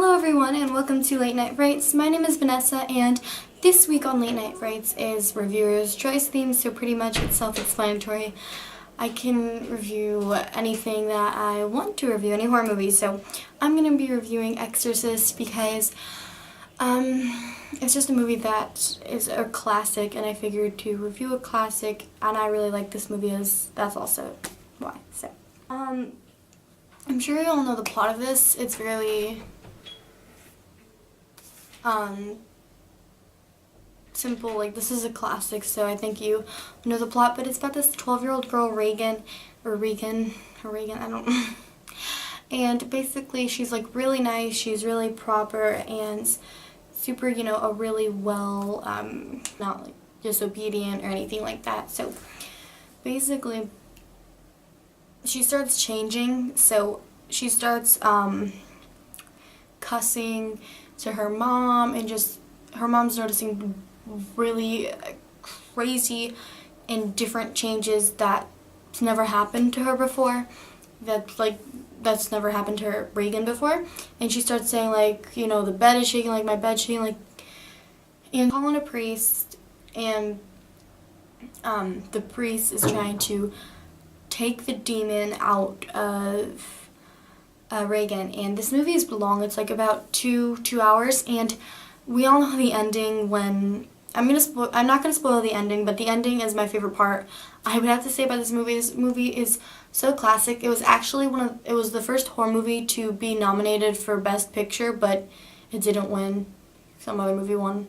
Hello everyone and welcome to Late Night Frights. My name is Vanessa and this week on Late Night Frights is Reviewers' Choice Theme, so pretty much it's self-explanatory. I can review anything that I want to review, any horror movies, so I'm going to be reviewing Exorcist because it's just a movie that is a classic and I figured to review a classic and I really like this movie, that's also why. So, I'm sure you all know the plot of this. It's really simple. Like, this is a classic, so I think you know the plot, but it's about this 12-year-old girl, Regan, I don't know. And basically she's like really nice, she's really proper and super, you know, a really well, not like disobedient or anything like that. So basically she starts changing, so she starts cussing to her mom, and just her mom's noticing really crazy and different changes that's never happened to her before, that's never happened to her, Regan, before. And she starts saying, like, you know, the bed is shaking, like my bed's shaking, like, and calling a priest, and the priest is trying to take the demon out of Regan. And this movie is long. It's like about two hours, and we all know the ending. When I'm not gonna spoil the ending, but the ending is my favorite part. I would have to say about this movie is so classic. It was actually it was the first horror movie to be nominated for Best Picture, but it didn't win. Some other movie won.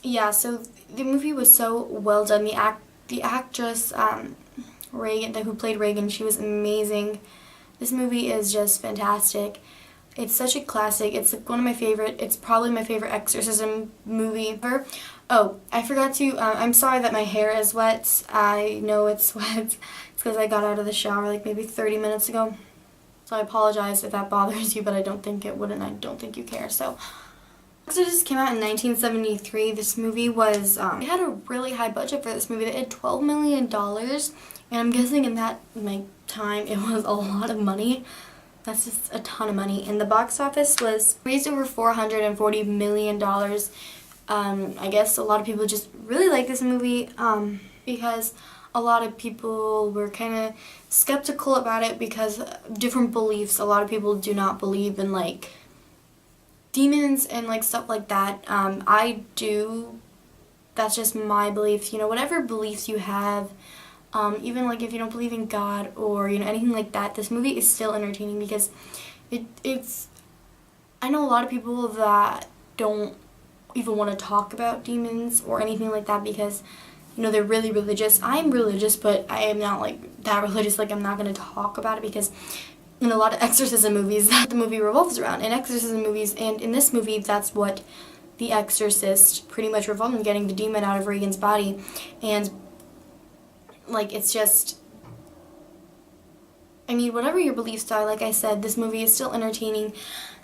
Yeah, so the movie was so well done. The actress, Regan, who played Regan, she was amazing. This movie is just fantastic. It's such a classic. It's like one of my favorite. It's probably my favorite exorcism movie ever. Oh, I forgot to. I'm sorry that my hair is wet. I know it's wet. It's because I got out of the shower like maybe 30 minutes ago. So I apologize if that bothers you, but I don't think it would, and I don't think you care. So, Exorcist came out in 1973. This movie was, they had a really high budget for this movie. They had $12 million, and I'm guessing in that time it was a lot of money. That's just a ton of money. And the box office was raised over $440 million. I guess a lot of people just really like this movie because a lot of people were kind of skeptical about it because of different beliefs. A lot of people do not believe in, like, demons and like stuff like that. I do. That's just my beliefs. You know, whatever beliefs you have, even like if you don't believe in God or, you know, anything like that, this movie is still entertaining because it's. I know a lot of people that don't even want to talk about demons or anything like that because, you know, they're really religious. I'm religious, but I am not like that religious. Like, I'm not going to talk about it because in a lot of exorcism movies that the movie revolves around. In exorcism movies, and in this movie, that's what The Exorcist pretty much revolved in, getting the demon out of Regan's body. And, like, it's just, I mean, whatever your beliefs are, like I said, this movie is still entertaining,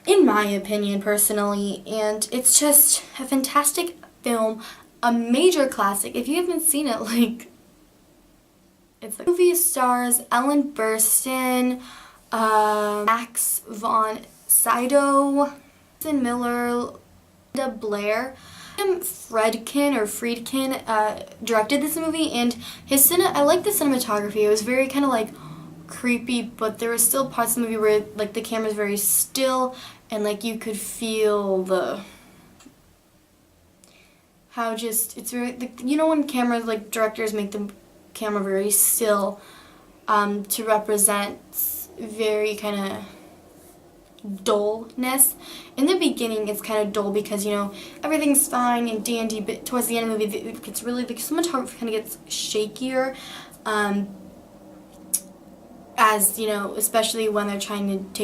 in my opinion, personally. And it's just a fantastic film, a major classic. If you haven't seen it, like, it's like, the movie stars Ellen Burstyn, Max von Sydow, Jason Miller, Linda Blair. Friedkin directed this movie, and I like the cinematography. It was very kind of like creepy, but there were still parts of the movie where like the camera's very still and like you could feel it's very, you know, when cameras, like directors make the camera very still to represent very kind of dullness. In the beginning it's kind of dull because, you know, everything's fine and dandy, but towards the end of the movie it gets really, the cinematography kind of gets shakier, as, you know, especially when they're trying to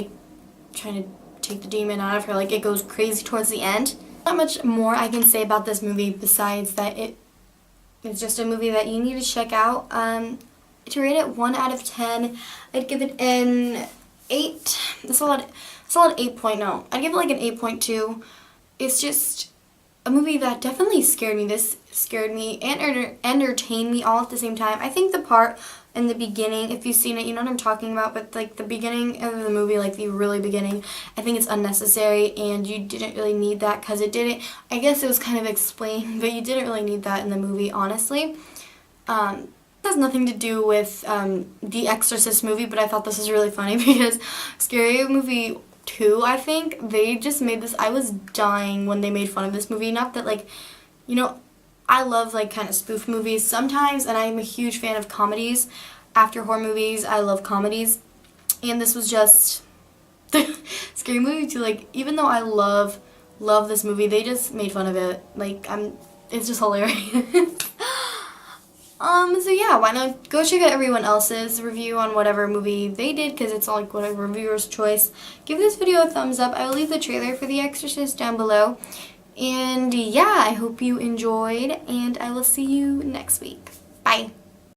take the demon out of her. Like, it goes crazy towards the end. Not much more I can say about this movie besides that it's just a movie that you need to check out. To rate it 1 out of 10, I'd give it an 8. That's a lot. Solid 8. No, I'd give it like an 8.2. It's just a movie that definitely scared me. This scared me and entertained me all at the same time. I think the part in the beginning. If you've seen it, you know what I'm talking about, but like the beginning of the movie, like the really beginning, I think it's unnecessary, and you didn't really need that because it didn't, I guess it was kind of explained, but you didn't really need that in the movie, honestly. It has nothing to do with the Exorcist movie, but I thought this was really funny because Scary Movie 2, I think, they just made this, I was dying when they made fun of this movie. Not that, like, you know, I love, like, kind of spoof movies sometimes, and I'm a huge fan of comedies. After horror movies, I love comedies, and this was just Scary Movie 2, like, even though I love this movie, they just made fun of it. Like, it's just hilarious. So yeah, why not go check out everyone else's review on whatever movie they did, because it's all like whatever reviewer's choice. Give this video a thumbs up. I will leave the trailer for The Exorcist down below. And yeah, I hope you enjoyed, and I will see you next week. Bye.